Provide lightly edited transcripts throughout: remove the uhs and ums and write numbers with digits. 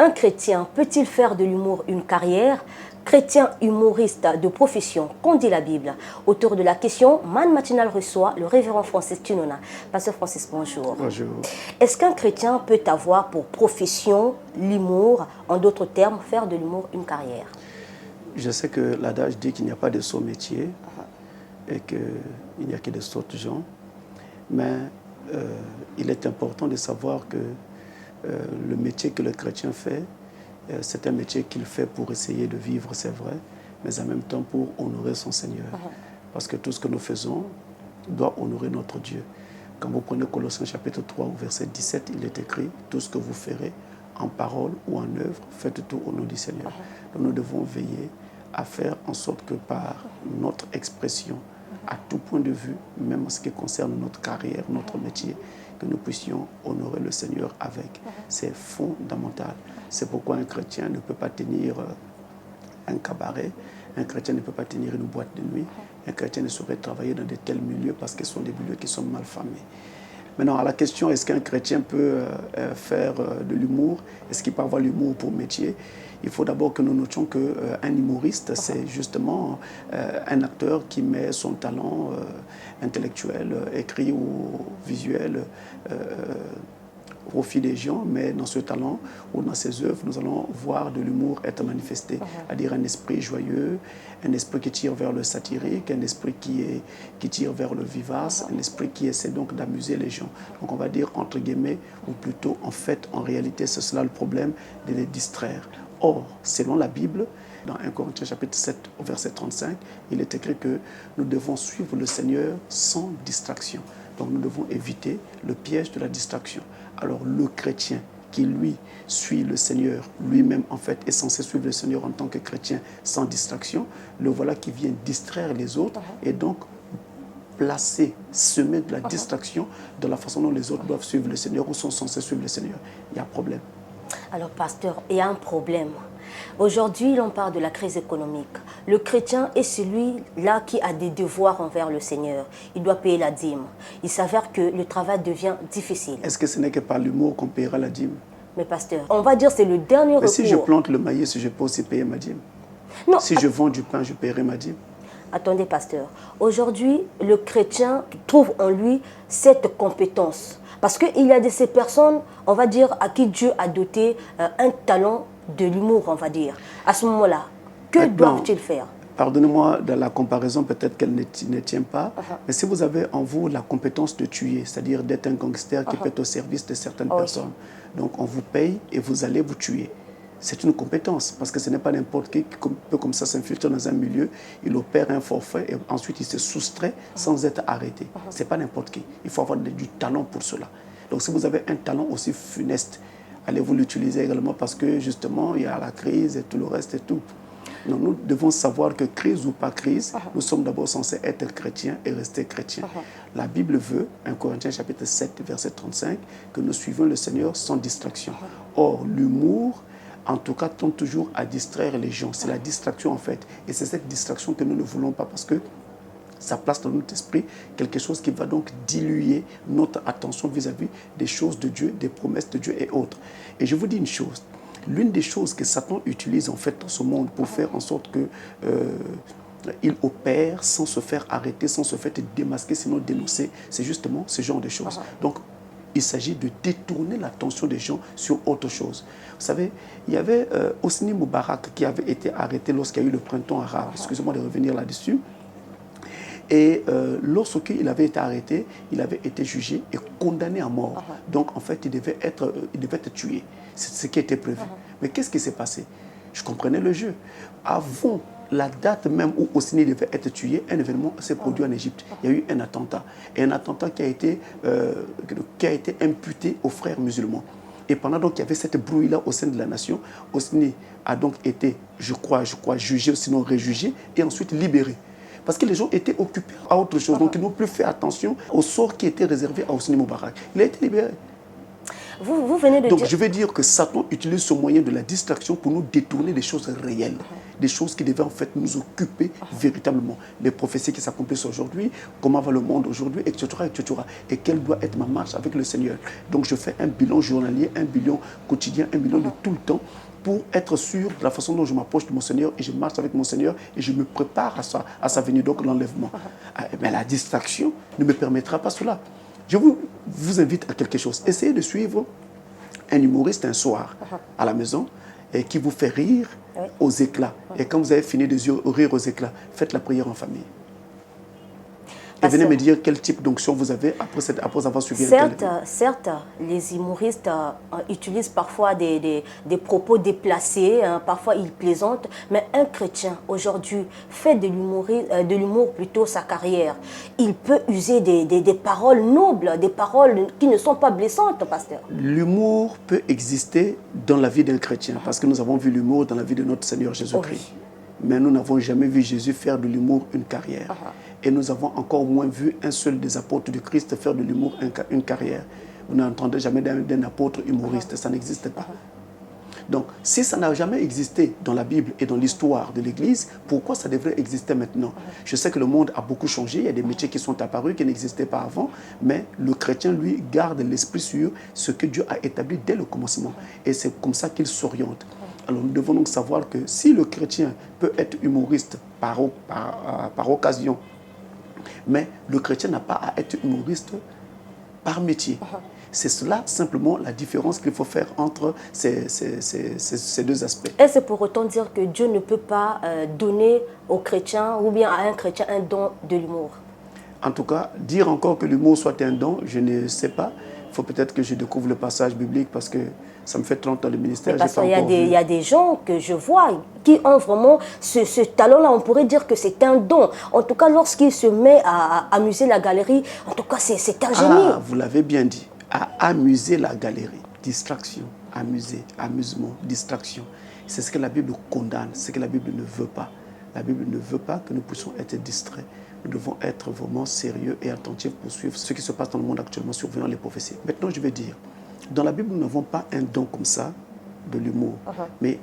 Un chrétien peut-il faire de l'humour une carrière? Chrétien humoriste de profession, qu'en dit la Bible? Autour de la question, Man Matinal reçoit le révérend Francis Tunona. Pasteur Francis, bonjour. Bonjour. Est-ce qu'un chrétien peut avoir pour profession l'humour, en d'autres termes, faire de l'humour une carrière? Je sais que l'adage dit qu'il n'y a pas de sot métier et qu'il n'y a que de sottes gens, mais il est important de savoir que le métier que le chrétien fait, c'est un métier qu'il fait pour essayer de vivre, c'est vrai, mais en même temps pour honorer son Seigneur. Parce que tout ce que nous faisons doit honorer notre Dieu. Quand vous prenez Colossiens chapitre 3 au verset 17, il est écrit « Tout ce que vous ferez en parole ou en œuvre, faites tout au nom du Seigneur. » Donc nous devons veiller à faire en sorte que par notre expression, à tout point de vue, même en ce qui concerne notre carrière, notre métier, que nous puissions honorer le Seigneur avec. C'est fondamental. C'est pourquoi un chrétien ne peut pas tenir un cabaret, un chrétien ne peut pas tenir une boîte de nuit, un chrétien ne saurait travailler dans de tels milieux parce que ce sont des milieux qui sont mal famés. Maintenant, à la question, est-ce qu'un chrétien peut faire de l'humour? Est-ce qu'il peut avoir l'humour pour métier? Il faut d'abord que nous notions qu'un humoriste, c'est justement un acteur qui met son talent intellectuel, écrit ou visuel, au profit des gens, mais dans ce talent ou dans ses œuvres, nous allons voir de l'humour être manifesté, c'est-à-dire un esprit joyeux, un esprit qui tire vers le satirique, un esprit qui tire vers le vivace, un esprit qui essaie donc d'amuser les gens. Donc on va dire entre guillemets, ou plutôt en fait, en réalité, c'est cela le problème, de les distraire. Or, selon la Bible, dans 1 Corinthiens chapitre 7 au verset 35, il est écrit que nous devons suivre le Seigneur sans distraction. Donc nous devons éviter le piège de la distraction. Alors le chrétien qui lui suit le Seigneur, lui-même en fait est censé suivre le Seigneur en tant que chrétien sans distraction, le voilà qui vient distraire les autres et donc placer, semer de la distraction de la façon dont les autres doivent suivre le Seigneur ou sont censés suivre le Seigneur. Il y a un problème. Alors, pasteur, il y a un problème. Aujourd'hui, l'on parle de la crise économique. Le chrétien est celui-là qui a des devoirs envers le Seigneur. Il doit payer la dîme. Il s'avère que le travail devient difficile. Est-ce que ce n'est que par l'humour qu'on paiera la dîme? Mais pasteur, on va dire que c'est le dernier recours. Mais si je plante le maïs, je peux aussi payer ma dîme. Non. Si je vends du pain, je paierai ma dîme. Attendez, pasteur. Aujourd'hui, le chrétien trouve en lui cette compétence. Parce qu'il y a de ces personnes, on va dire, à qui Dieu a doté un talent de l'humour, on va dire. À ce moment-là, que doivent-ils faire? Pardonnez-moi de la comparaison, peut-être qu'elle ne tient pas, mais si vous avez en vous la compétence de tuer, c'est-à-dire d'être un gangster qui peut être au service de certaines personnes, donc on vous paye et vous allez vous tuer. C'est une compétence, parce que ce n'est pas n'importe qui peut comme ça s'infiltrer dans un milieu, il opère un forfait et ensuite il se soustrait sans être arrêté. Ce n'est pas n'importe qui, il faut avoir du talent pour cela. Donc si vous avez un talent aussi funeste, allez-vous l'utiliser également parce que justement il y a la crise et tout le reste et tout. Donc, nous devons savoir que crise ou pas crise, nous sommes d'abord censés être chrétiens et rester chrétiens. La Bible veut, 1 Corinthiens chapitre 7, verset 35, que nous suivions le Seigneur sans distraction. Or, l'humour, en tout cas, tend toujours à distraire les gens. C'est la distraction en fait. Et c'est cette distraction que nous ne voulons pas parce que ça place dans notre esprit quelque chose qui va donc diluer notre attention vis-à-vis des choses de Dieu, des promesses de Dieu et autres. Et je vous dis une chose, l'une des choses que Satan utilise en fait dans ce monde pour faire en sorte que il opère sans se faire arrêter, sans se faire démasquer, sinon dénoncer, c'est justement ce genre de choses. Donc, il s'agit de détourner l'attention des gens sur autre chose. Vous savez, il y avait Hosni Moubarak qui avait été arrêté lorsqu'il y a eu le printemps arabe. Excusez-moi de revenir là-dessus. Et lorsqu'il avait été arrêté, il avait été jugé et condamné à mort. Donc, en fait, il devait être tué. C'est ce qui était prévu. Mais qu'est-ce qui s'est passé? Je comprenais le jeu. Avant la date même où Hosni devait être tué, un événement s'est produit en Égypte. Il y a eu un attentat. Et un attentat qui a été imputé aux frères musulmans. Et pendant donc qu'il y avait cette brouille-là au sein de la nation, Hosni a donc été, je crois, jugé, sinon réjugé, et ensuite libéré. Parce que les gens étaient occupés à autre chose. Donc, ils n'ont plus fait attention au sort qui était réservé à Hosni Moubarak. Il a été libéré. Vous venez de Donc, dire... je veux dire que Satan utilise ce moyen de la distraction pour nous détourner des choses réelles, des choses qui devaient en fait nous occuper véritablement. Les prophéties qui s'accomplissent aujourd'hui, comment va le monde aujourd'hui, etc., etc. Et quelle doit être ma marche avec le Seigneur. Donc, je fais un bilan journalier, un bilan quotidien, un bilan de tout le temps pour être sûr de la façon dont je m'approche de mon Seigneur et je marche avec mon Seigneur et je me prépare à sa venue, donc l'enlèvement. Mais la distraction ne me permettra pas cela. Je vous invite à quelque chose. Essayez de suivre un humoriste un soir à la maison et qui vous fait rire aux éclats. Et quand vous avez fini de rire aux éclats, faites la prière en famille. Et venez me dire quel type d'onction vous avez après avoir suivi un tel. Certes, les humoristes utilisent parfois des propos déplacés, parfois ils plaisantent, mais un chrétien aujourd'hui fait de l'humour plutôt sa carrière. Il peut user des paroles nobles, des paroles qui ne sont pas blessantes, pasteur. L'humour peut exister dans la vie d'un chrétien, parce que nous avons vu l'humour dans la vie de notre Seigneur Jésus-Christ. Mais nous n'avons jamais vu Jésus faire de l'humour une carrière. Et nous avons encore moins vu un seul des apôtres du Christ faire de l'humour une carrière. Vous n'entendez jamais d'un apôtre humoriste, ça n'existe pas. Donc, si ça n'a jamais existé dans la Bible et dans l'histoire de l'Église, pourquoi ça devrait exister maintenant? Je sais que le monde a beaucoup changé, il y a des métiers qui sont apparus, qui n'existaient pas avant, mais le chrétien, lui, garde l'esprit sur ce que Dieu a établi dès le commencement. Et c'est comme ça qu'il s'oriente. Alors, nous devons donc savoir que si le chrétien peut être humoriste par occasion, mais le chrétien n'a pas à être humoriste par métier. C'est cela simplement la différence qu'il faut faire entre ces deux aspects. Et c'est pour autant dire que Dieu ne peut pas donner aux chrétiens ou bien à un chrétien un don de l'humour. En tout cas, dire encore que l'humour soit un don, je ne sais pas. Il faut peut-être que je découvre le passage biblique parce que ça me fait 30 ans de ministère. Parce qu'il y a des gens que je vois qui ont vraiment ce talent-là. On pourrait dire que c'est un don. En tout cas, lorsqu'il se met à amuser la galerie, en tout cas, c'est un génie. Ah, vous l'avez bien dit. À amuser la galerie. Distraction, amuser, amusement, distraction. C'est ce que la Bible condamne, ce que la Bible ne veut pas. La Bible ne veut pas que nous puissions être distraits. Nous devons être vraiment sérieux et attentifs pour suivre ce qui se passe dans le monde actuellement, surveillant les prophéties. Maintenant, je vais dire, dans la Bible, nous n'avons pas un don comme ça, de l'humour. Mais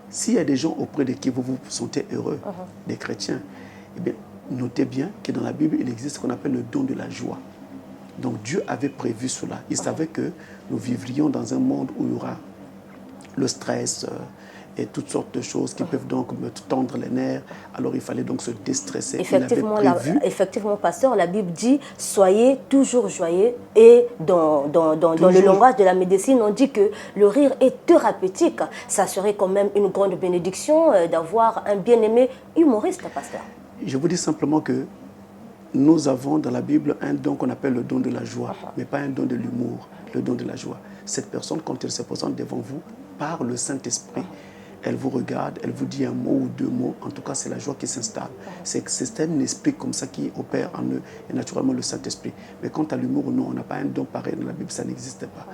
s'il y a des gens auprès de qui vous vous sentez heureux, des chrétiens, eh bien, notez bien que dans la Bible, il existe ce qu'on appelle le don de la joie. Donc Dieu avait prévu cela. Il savait que nous vivrions dans un monde où il y aura le stress et toutes sortes de choses qui peuvent donc me tendre les nerfs. Alors il fallait donc se déstresser. Effectivement, pasteur, la Bible dit « Soyez toujours joyeux » et dans le langage de la médecine, on dit que le rire est thérapeutique. Ça serait quand même une grande bénédiction d'avoir un bien-aimé humoriste, pasteur. Je vous dis simplement que nous avons dans la Bible un don qu'on appelle le don de la joie, mais pas un don de l'humour, le don de la joie. Cette personne, quand elle se présente devant vous, par le Saint-Esprit, elle vous regarde, elle vous dit un mot ou deux mots, en tout cas c'est la joie qui s'installe. C'est un esprit comme ça qui opère en eux, et naturellement le Saint-Esprit. Mais quant à l'humour, non, on n'a pas un don pareil dans la Bible, ça n'existe pas.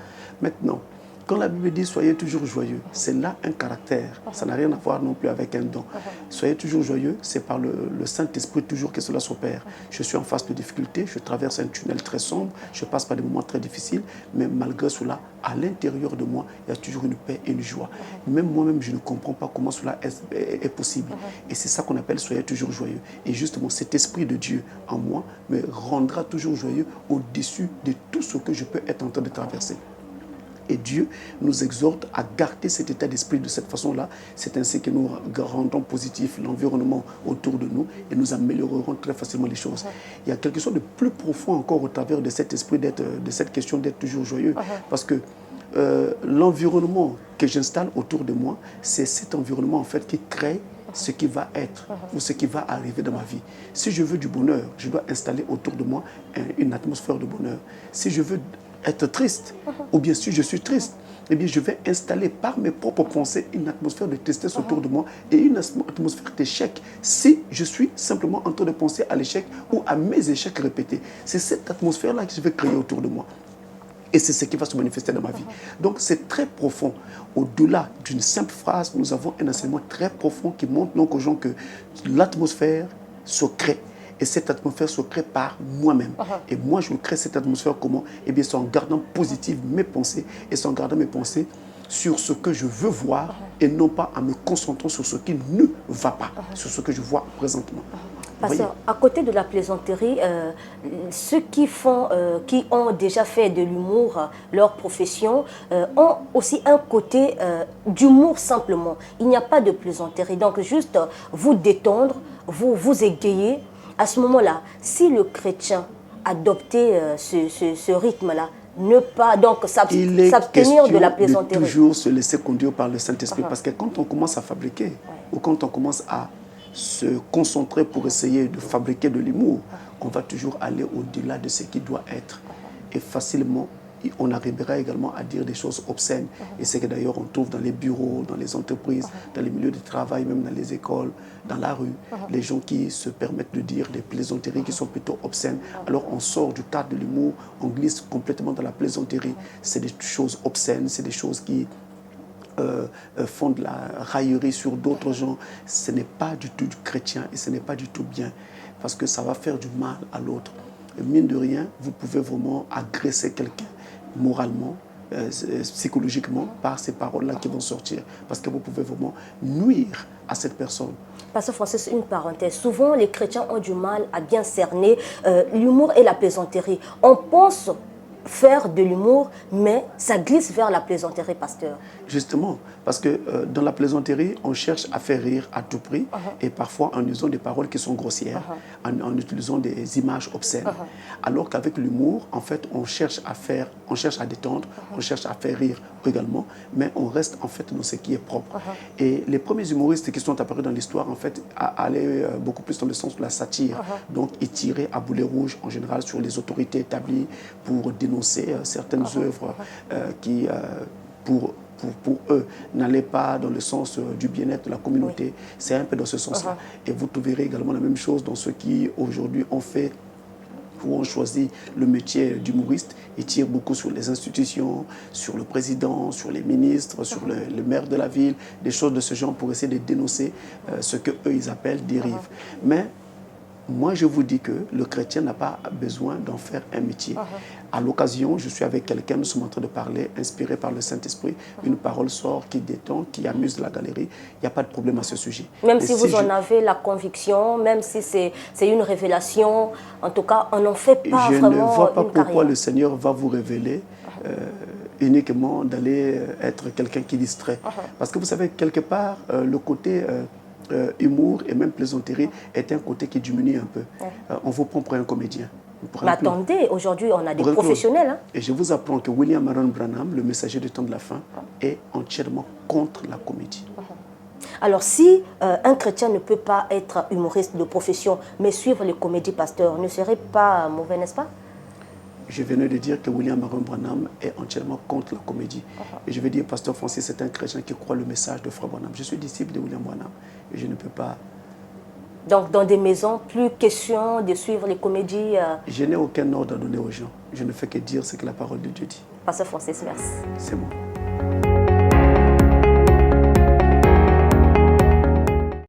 Maintenant, quand la Bible dit « soyez toujours joyeux », c'est là un caractère. Ça n'a rien à voir non plus avec un don. Soyez toujours joyeux, c'est par le Saint-Esprit toujours que cela s'opère. Je suis en face de difficultés, je traverse un tunnel très sombre, je passe par des moments très difficiles, mais malgré cela, à l'intérieur de moi, il y a toujours une paix et une joie. Même moi-même, je ne comprends pas comment cela est possible. Et c'est ça qu'on appelle « soyez toujours joyeux ». Et justement, cet esprit de Dieu en moi me rendra toujours joyeux au-dessus de tout ce que je peux être en train de traverser. Et Dieu nous exhorte à garder cet état d'esprit de cette façon-là. C'est ainsi que nous rendons positif l'environnement autour de nous et nous améliorerons très facilement les choses. Il y a quelque chose de plus profond encore au travers de cet esprit, de cette question d'être toujours joyeux. Parce que l'environnement que j'installe autour de moi, c'est cet environnement en fait qui crée ce qui va être ou ce qui va arriver dans ma vie. Si je veux du bonheur, je dois installer autour de moi une atmosphère de bonheur. Si je veux être triste, ou bien si je suis triste, eh bien je vais installer par mes propres pensées une atmosphère de tristesse autour de moi et une atmosphère d'échec si je suis simplement en train de penser à l'échec ou à mes échecs répétés. C'est cette atmosphère-là que je vais créer autour de moi. Et c'est ce qui va se manifester dans ma vie. Donc c'est très profond. Au-delà d'une simple phrase, nous avons un enseignement très profond qui montre donc aux gens que l'atmosphère se crée Et cette atmosphère se crée par moi-même. Et moi, je crée cette atmosphère comment? Eh bien, c'est en gardant positive mes pensées et c'est en gardant mes pensées sur ce que je veux voir et non pas en me concentrant sur ce qui ne va pas, sur ce que je vois présentement. Parce qu'à côté de la plaisanterie, ceux qui ont déjà fait de l'humour leur profession, ont aussi un côté d'humour simplement. Il n'y a pas de plaisanterie. Donc juste vous détendre, vous égayer. À ce moment-là, si le chrétien adoptait ce rythme-là, ne pas donc s'abstenir de la plaisanterie. De toujours se laisser conduire par le Saint-Esprit. Parce que quand on commence à fabriquer, ou quand on commence à se concentrer pour essayer de fabriquer de l'humour, on va toujours aller au-delà de ce qui doit être. Et facilement, on arrivera également à dire des choses obscènes. Et c'est que d'ailleurs on trouve dans les bureaux, dans les entreprises, dans les milieux de travail, même dans les écoles, dans la rue, les gens qui se permettent de dire des plaisanteries qui sont plutôt obscènes. Alors on sort du cadre de l'humour, on glisse complètement dans la plaisanterie. C'est des choses obscènes, c'est des choses qui font de la raillerie sur d'autres gens. Ce n'est pas du tout chrétien et ce n'est pas du tout bien parce que ça va faire du mal à l'autre. Mine de rien, vous pouvez vraiment agresser quelqu'un moralement, psychologiquement par ces paroles-là qui vont sortir parce que vous pouvez vraiment nuire à cette personne. Pasteur Francis, une parenthèse. Souvent, les chrétiens ont du mal à bien cerner l'humour et la plaisanterie. On pense faire de l'humour, mais ça glisse vers la plaisanterie, pasteur. Justement, parce que dans la plaisanterie, on cherche à faire rire à tout prix et parfois en usant des paroles qui sont grossières, en utilisant des images obscènes. Alors qu'avec l'humour, en fait, on cherche à détendre, on cherche à faire rire également, mais on reste en fait dans ce qui est propre. Et les premiers humoristes qui sont apparus dans l'histoire, en fait, allaient beaucoup plus dans le sens de la satire. Donc, ils tiraient à boulet rouge, en général, sur les autorités établies pour dénoncer certaines œuvres qui, pour eux, n'allaient pas dans le sens du bien-être de la communauté. C'est un peu dans ce sens-là. Et vous trouverez également la même chose dans ceux qui, aujourd'hui, ont fait ou ont choisi le métier d'humoriste et tirent beaucoup sur les institutions, sur le président, sur les ministres, sur le maire de la ville, des choses de ce genre pour essayer de dénoncer ce qu'eux, ils appellent dérive. Mais moi, je vous dis que le chrétien n'a pas besoin d'en faire un métier. À l'occasion, je suis avec quelqu'un, nous sommes en train de parler, inspiré par le Saint-Esprit. Une parole sort qui détend, qui amuse la galerie. Il n'y a pas de problème à ce sujet. Même si vous en avez la conviction, même si c'est une révélation, en tout cas, on n'en fait pas vraiment une carrière. Je ne vois pas pourquoi le Seigneur va vous révéler uniquement d'aller être quelqu'un qui distrait. Parce que vous savez, quelque part, le côté humour et même plaisanterie est un côté qui diminue un peu. On vous prend pour un comédien. Mais attendez, aujourd'hui, on a des professionnels. Hein. Et je vous apprends que William Marion Branham, le messager du temps de la fin, est entièrement contre la comédie. Alors, si un chrétien ne peut pas être humoriste de profession, mais suivre les comédies pasteurs, ne serait pas mauvais, n'est-ce pas? Je venais de dire que William Marion Branham est entièrement contre la comédie. Et je vais dire, pasteur Francis, c'est un chrétien qui croit le message de Frère Branham. Je suis disciple de William Branham et je ne peux pas... Donc, dans des maisons, plus question de suivre les comédies... Je n'ai aucun ordre à donner aux gens. Je ne fais que dire ce que la parole de Dieu dit. Pasteur Francis, merci. C'est bon.